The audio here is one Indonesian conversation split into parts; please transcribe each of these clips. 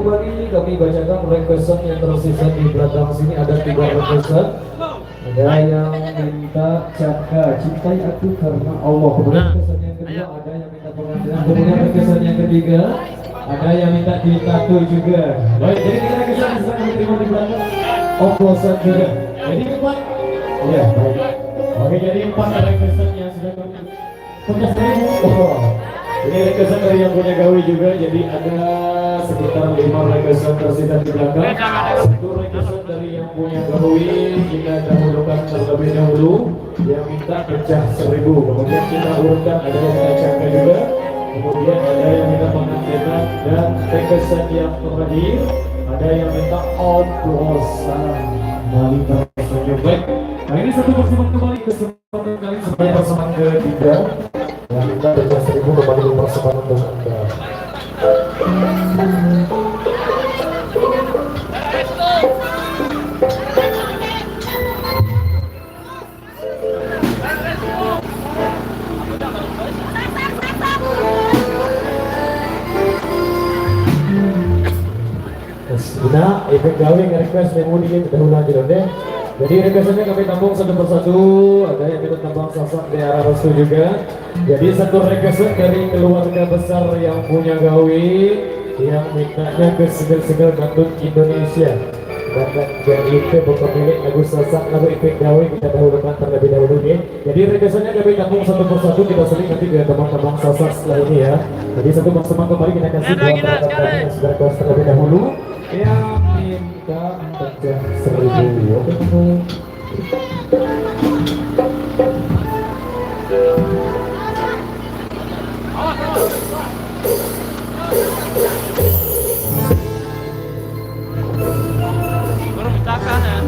kembali kami bacakan requestan yang tersisa di belakang sini. Ada 3 requestan. Ada yang minta Caka cintai aku karena Allah. Kemudian requestan yang kedua ada yang minta pengambilan. Kemudian requestan yang ketiga ada yang minta ditatu juga. Baik, jadi kita requestan sedang diterima di belakang oplosan juga. Jadi 4. Ya, baik. Oke, jadi 4 requestan yang sudah kami punya seribu. Ini requestan dari yang punya gawe juga, jadi ada sekitar 5 requestan tersisa di belakang. Satu requestan dari yang punya gawe kita dahulukan terlebih dahulu, yang minta pecah 1000. Kemudian kita urutkan ada yang minta Caka juga, kemudian ada yang minta pengantinan, dan requestan yang terakhir ada yang minta oplosan. Mari kita baik. Nah ini satu persembahan kembali, kesempatan kali sebagai persembahan ketiga. Yang kita pecah 1000 kembali ke persembahan untuk Anda. Nah, efek gawe nge-request memori yang dahulu aja deh. Jadi requestannya kami tampung satu persatu. Ada yang kita tampung sasak di arah restu juga. Jadi satu requestan dari keluarga besar yang punya gawe, yang mintanya ke segel-segel gandut Indonesia. Dan itu pemilik lagu sasak lagu efek gawe kita dahulukan terlebih dahulu nih. Jadi requestannya kami tampung satu persatu, kita seling nanti ke teman-teman sasak setelah ini ya. Jadi satu persatu kembali kita kasih dua perangkat yang sudah request terlebih dahulu. Yang minta pecah 1000. Baru pecahkan ya.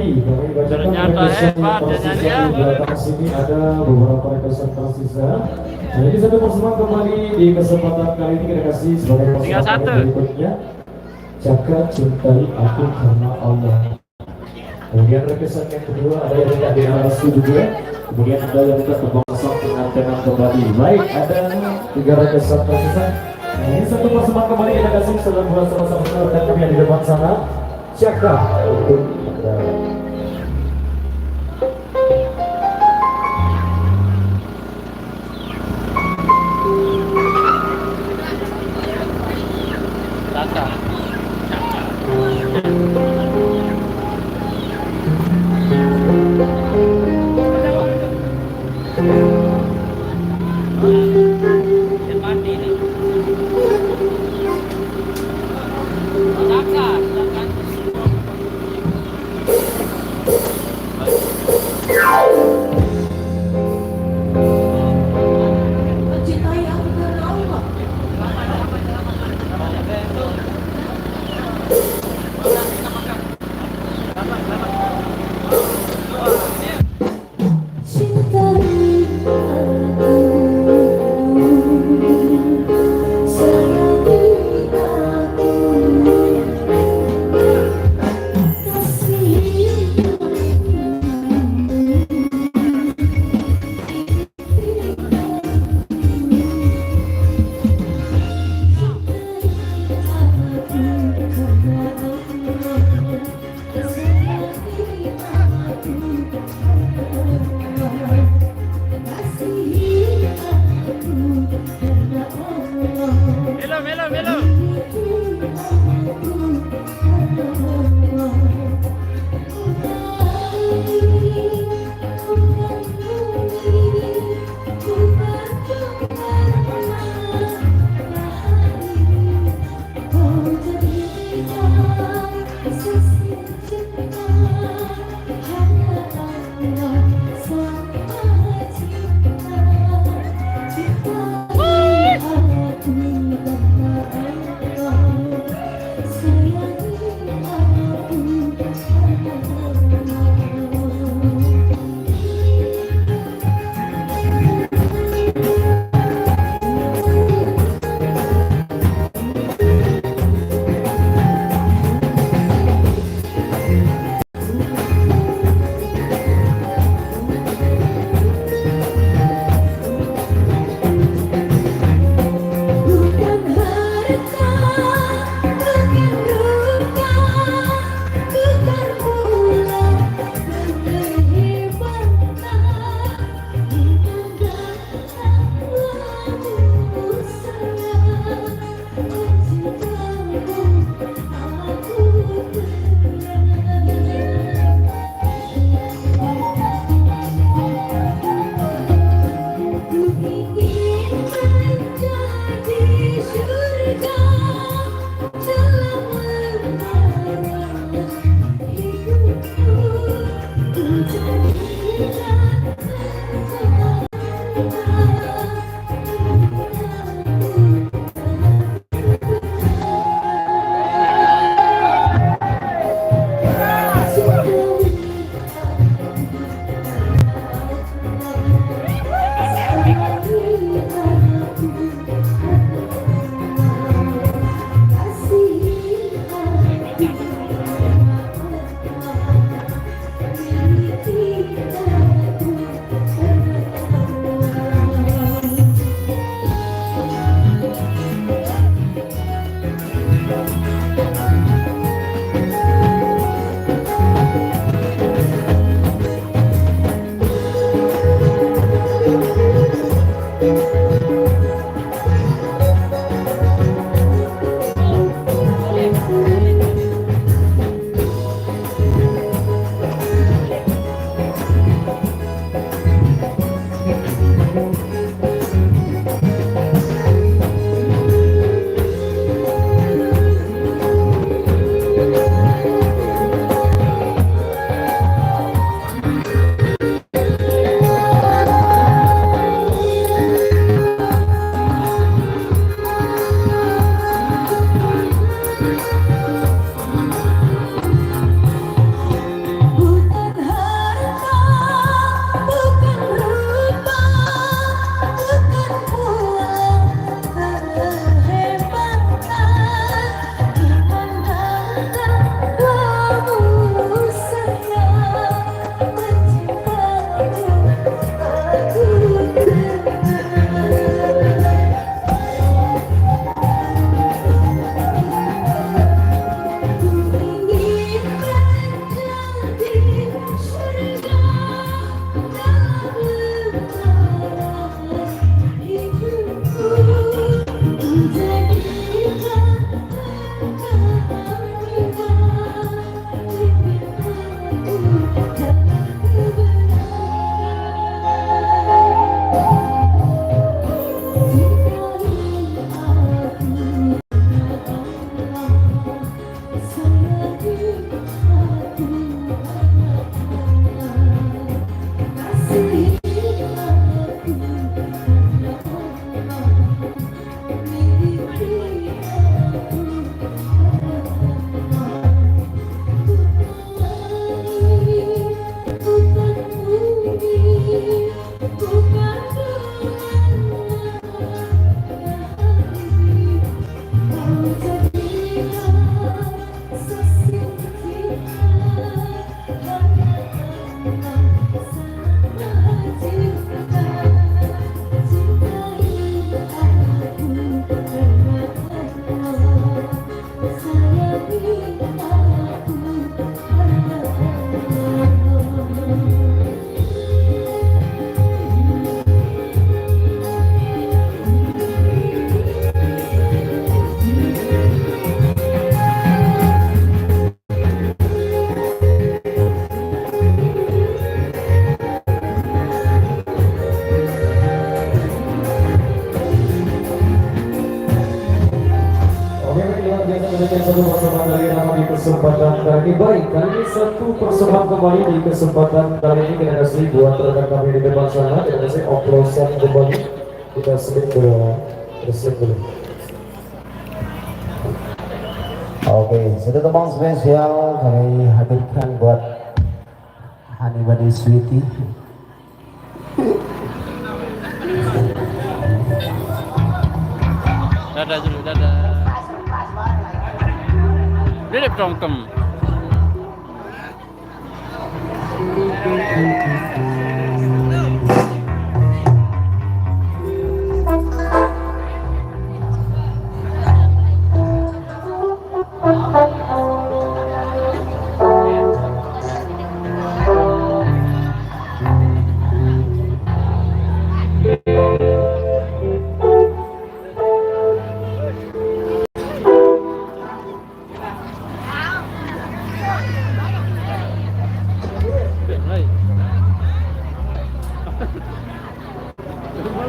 kembali. Kami bacakan Ternyata request yang hebat tersisa nyanyiannya. di belakang sini ada beberapa request yang tersisa. Nah, ini satu persembahan kembali di kesempatan kali ini kita kasih sebagai Tinggal persembahan satu. berikutnya. Jaga cintai aku karena Allah. Kemudian request yang kedua ada yang tidak diharuskan juga. Kemudian ada yang tidak terbangsang dengan tenang kembali. Baik, ada 3 request yang tersisa. Nah, ini satu persembahan kembali kita kasih setelah bulan sama-sama dan kami yang di depan sana. Jaga untuk Anda. Tata. Melo, melo, melo. Kesempatan kali ini baik, kali ini satu persembahan kembali di kesempatan kali ini kita kasih buat rekan kami di depan sana, kita kasih oplosan kembali, kita seling dulu. Oke, satu teman spesial kami hadirkan buat Hanibadi Sweety. Dadah dulu, dadah. Dia prongkem.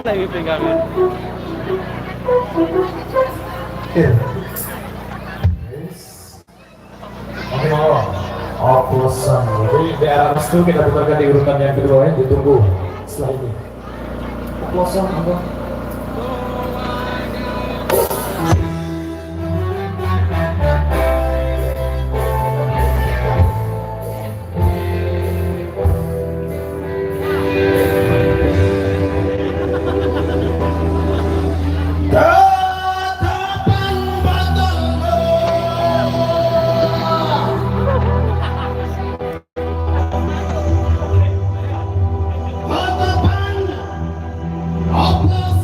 Lagi pegangin. Oke, mau oplosan. Jadi di era restu kita putarkan di urutan yang kedua ya, ditunggu setelah ini. Oplosan apa? Oplosan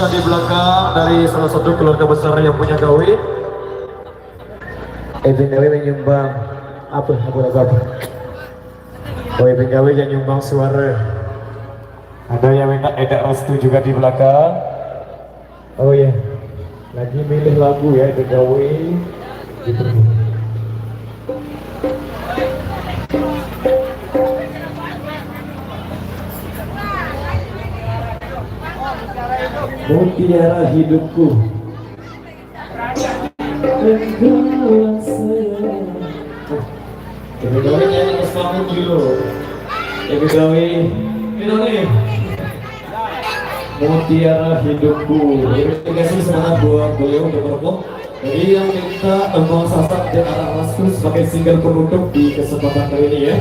Di belakang dari salah satu keluarga besar yang punya gawe. Edwin Dewi menyumbang apa? Woi pegawai yang nyumbang suara. Ada yang minta Eda restu juga di belakang. Oh ya, lagi milih lagu ya pegawai. Gitu. Mutiara hidupku. Engkaulah sayang. Pegawai nyanyi selamat dulu. Pegawai, ini nih. Mutiara hidupku. Terima kasih semangat buat beliau untuk perform. Jadi yang minta Embang Sasak dan Anak Rasku sebagai single penutup di kesempatan kali ini ya.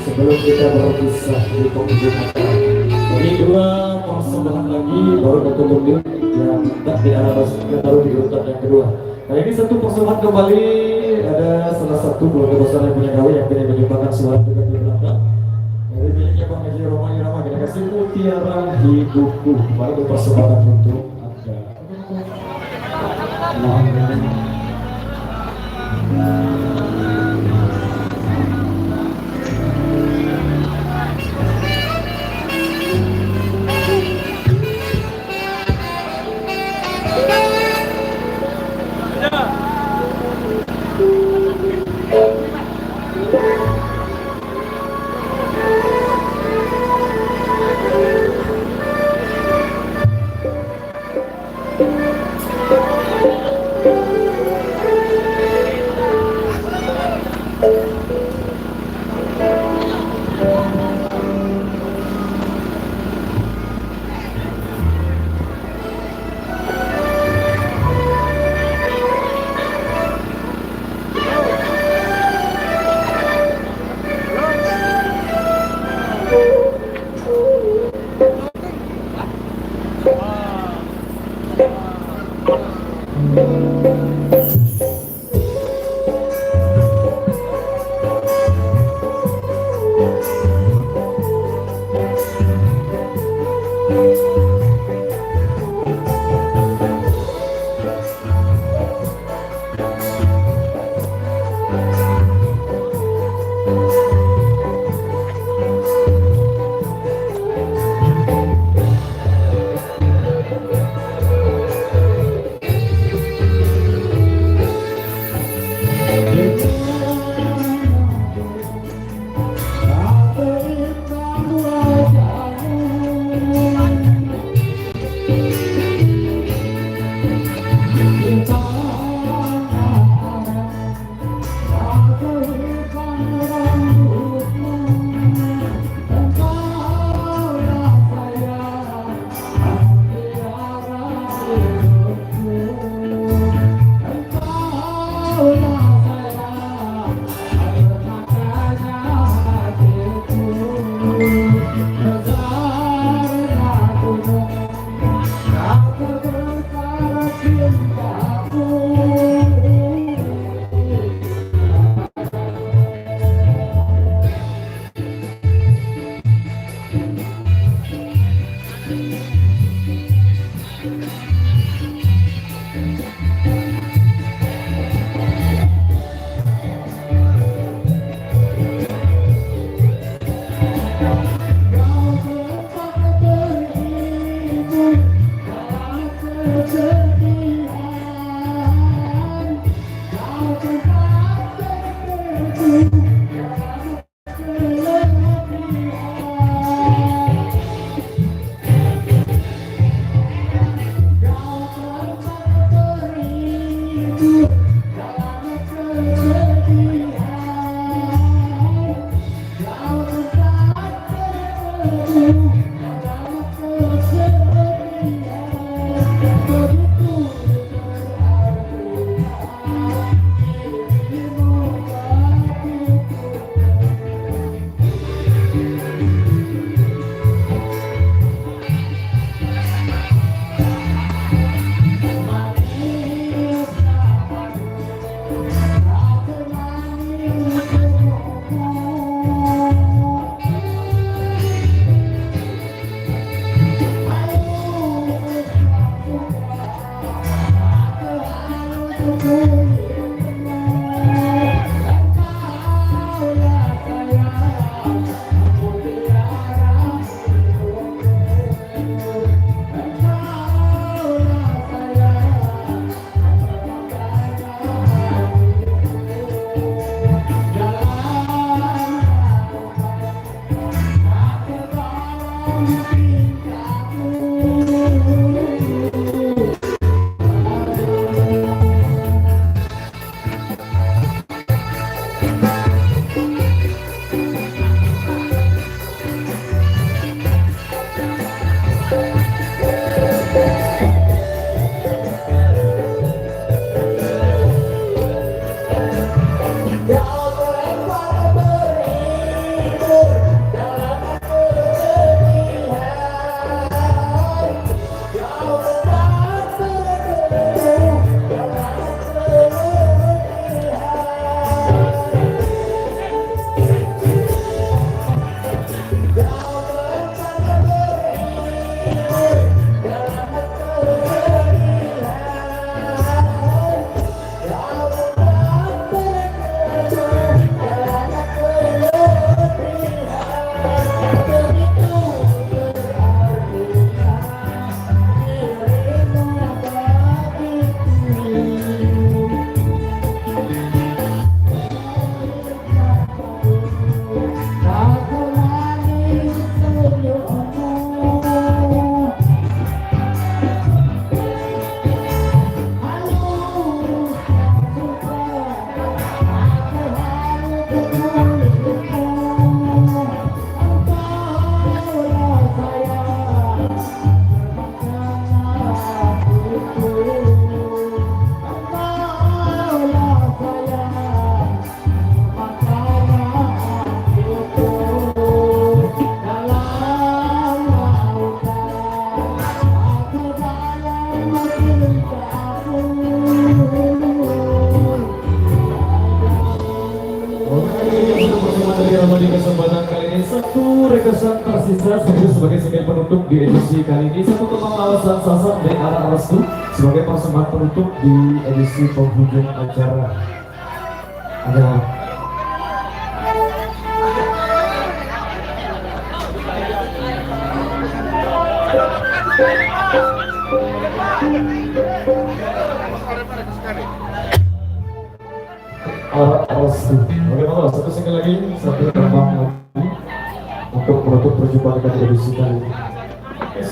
Sebelum kita berpisah di penghujung acara. Jadi dua persembahan lagi baru tertutup yang minta di Anak Rasku yang baru di urutan yang kedua. Nah ini satu persembahan kembali, ada salah satu keluarga besar yang punya gawe yang tidak menyumbangkan suara juga di belakang. Dari miliknya Bang Haji Roma Irama, kita kasih Mutiara Hidupku baru persembahkan untuk Anda. satu rekesan tersisa sebagai single penutup di edisi kali ini. Satu kembang alasan sasar dari arah restu sebagai persembahan penutup di edisi penghujung acara. Ada restu. Bagaimana satu single lagi, satu kembang lagi untuk penutup perjumpaan kita di edisi kali ini. Yes.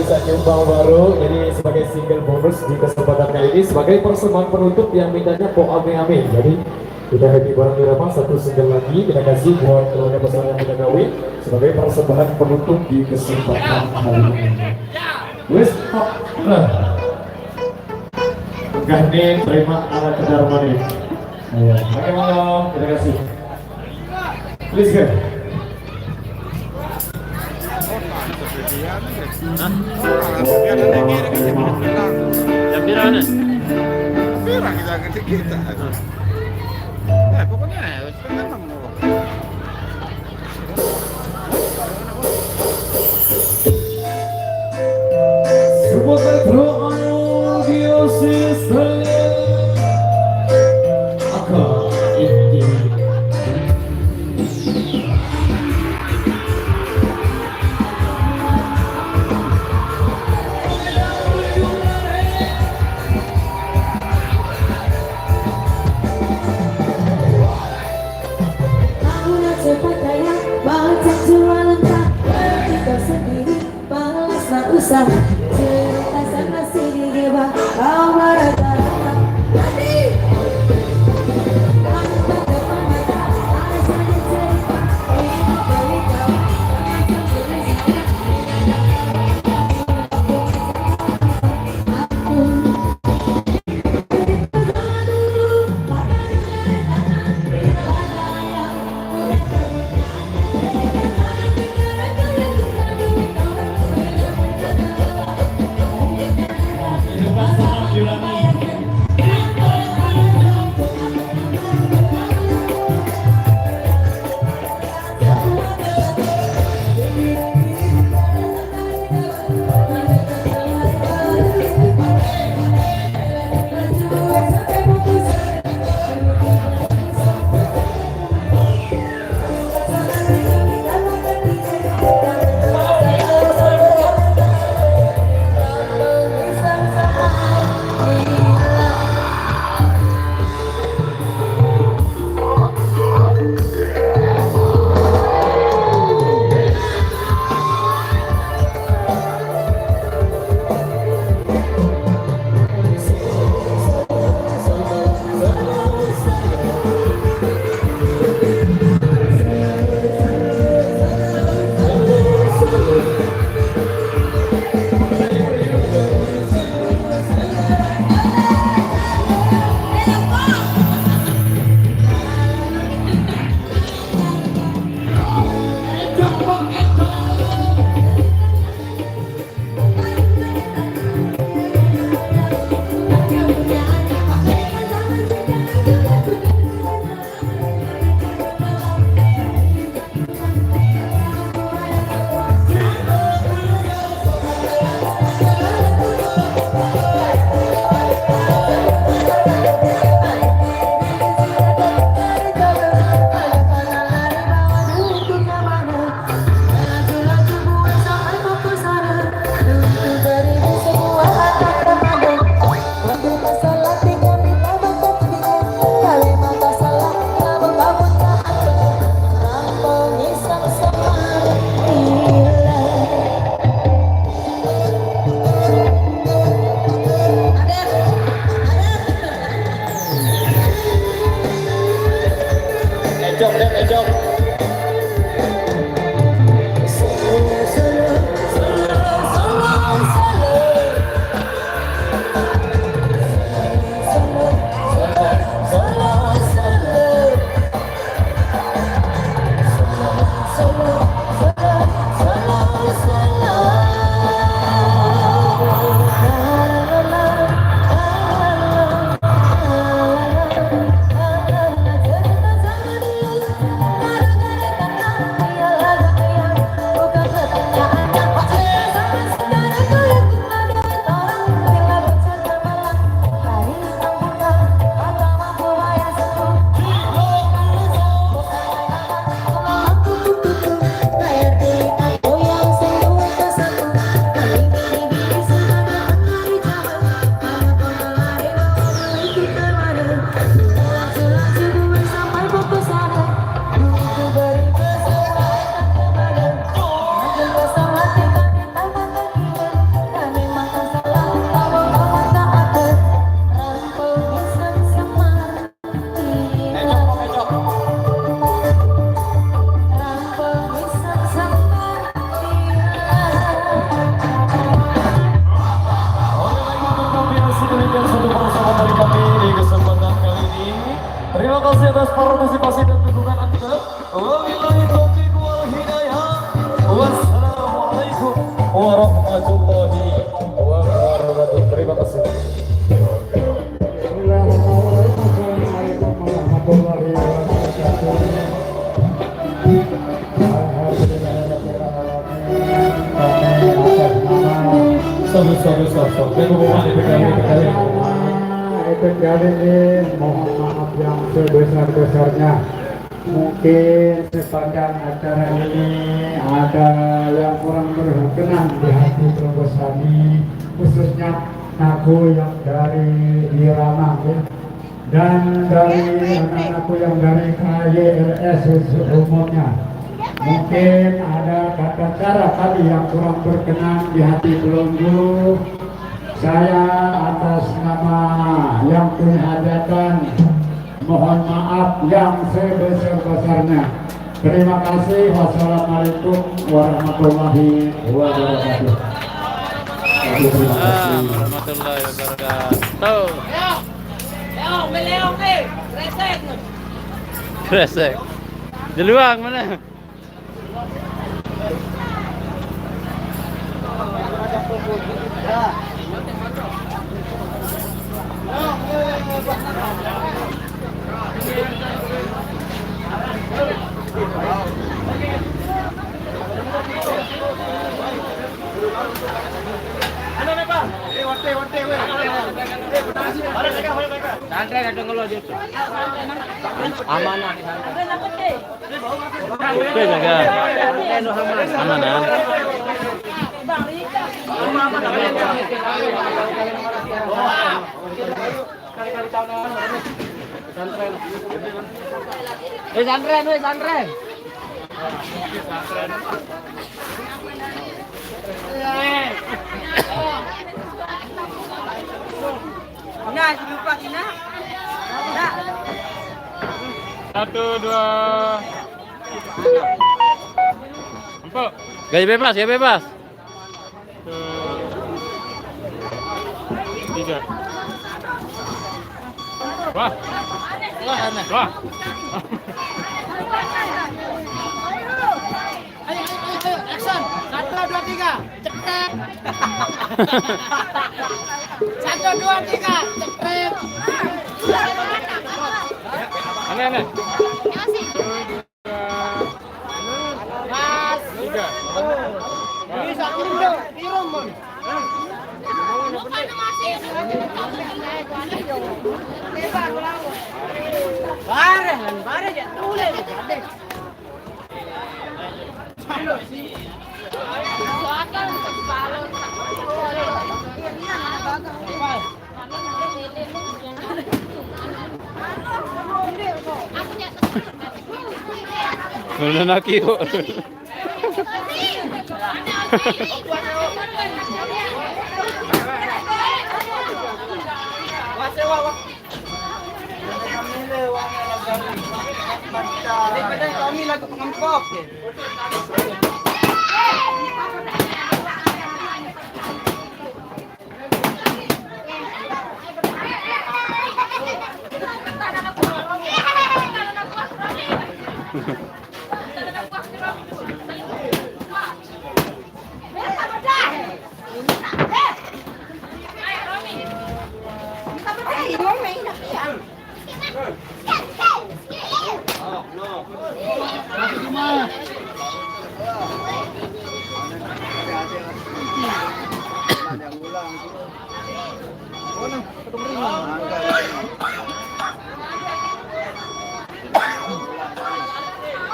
bisa nyumbang baru, jadi sebagai single bonus di kesempatan kali ini sebagai persembahan penutup yang mintanya po ame-ame. Jadi kita happy bareng di rumah, satu single lagi kita kasih buat keluarga besar yang udah kawin sebagai persembahan penutup di kesempatan kali ini. Wes, enggak nih, terima alat kedarman ini. Ayo, bagaimana? Terima kasih. Please go. Yang bilang nih. Pirang kita gede kita. Pokoknya senang mau. Semoga doa audiosis akan ini. Usah cerita sana sini geba kau merata-rata tadi aku tak terpandang ada saja cerita ini dari kau Terima kasih atas partisipasi dan dukungan Anda. Wabillahi taufiq wal hidayah. Wassalamualaikum warahmatullahi wabarakatuh. Terima kasih. Assalamualaikum warahmatullahi wabarakatuh. Mohon maaf yang sebesar-besarnya. Mungkin sepanjang acara ini ada yang kurang berkenan di hati Probosani, khususnya aku yang dari Irama ya. Dan dari anak-anakku yang dari KYLS umumnya. Mungkin ada kata cara tadi yang kurang berkenan di hati pelunggu. Saya atas nama yang punya hajatan mohon maaf yang sebesar-besarnya. Terima kasih. Wassalamualaikum warahmatullahi wabarakatuh. Warahmatullahi wabarakatuh. Kresek. Di luang mana? Santai ada ngeluh dia tuh. Amanah di santai. Oke jaga. Amanah. Santren. Nah, lupa Ina. Nah. 1, 2. Empuk. Gaya bebas. 1, 3. Wah. Ayo, action. 1, 2, 3. Cepet. 1, 2, 3. Cepet. Aneh. Mas. 3. Bisa kirim, Mon. Bare ya tulen. Wala na kiyo. Kami lagu pengampok.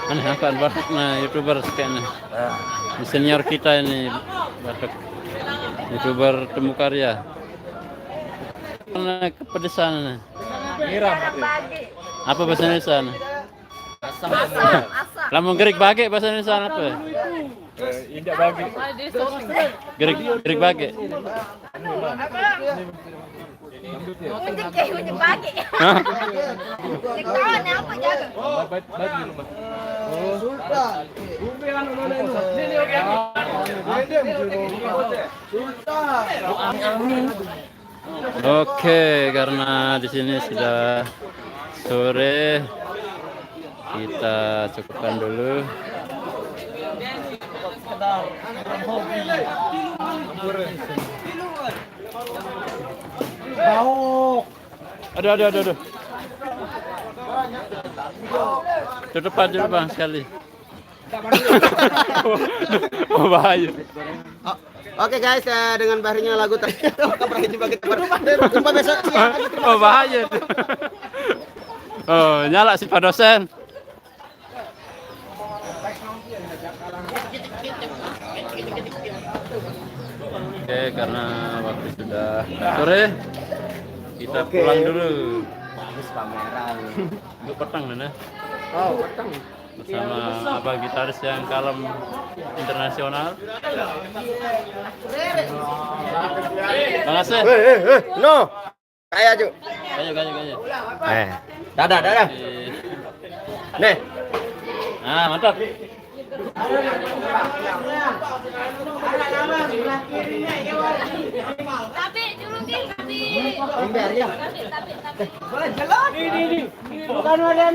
Aneh apaan batuk nah YouTuber kayaknya. Senior kita ini batuk. YouTuber temu karya. Karena kepedesan. Apa bahasa Indonesia? Asam. Lamun gerik bage bahasa Indonesia apa? Indah bagi. Gerik bage. Hah? Oke, karena di sini sudah sore, kita cukupkan dulu. Aduh. Tutup aja bang sekali. Oh, bahaya. Oke guys, dengan baharnya lagu jumpa kita jumpa besok siang. Oh, bahaya. Oh, nyala si Pak dosen. Oke, karena waktu sudah sore, kita pulang dulu. Habis pameran. Untuk petang mana? Oh, petang. Bersama abang gitaris yang kalem internasional. Terima kasih. No. Kayak aja. Kayu. Dadah. Nih. Ah, mantap. Tapi julukin tapi. Ember ya. Boleh jalan. Ini. Bukan ada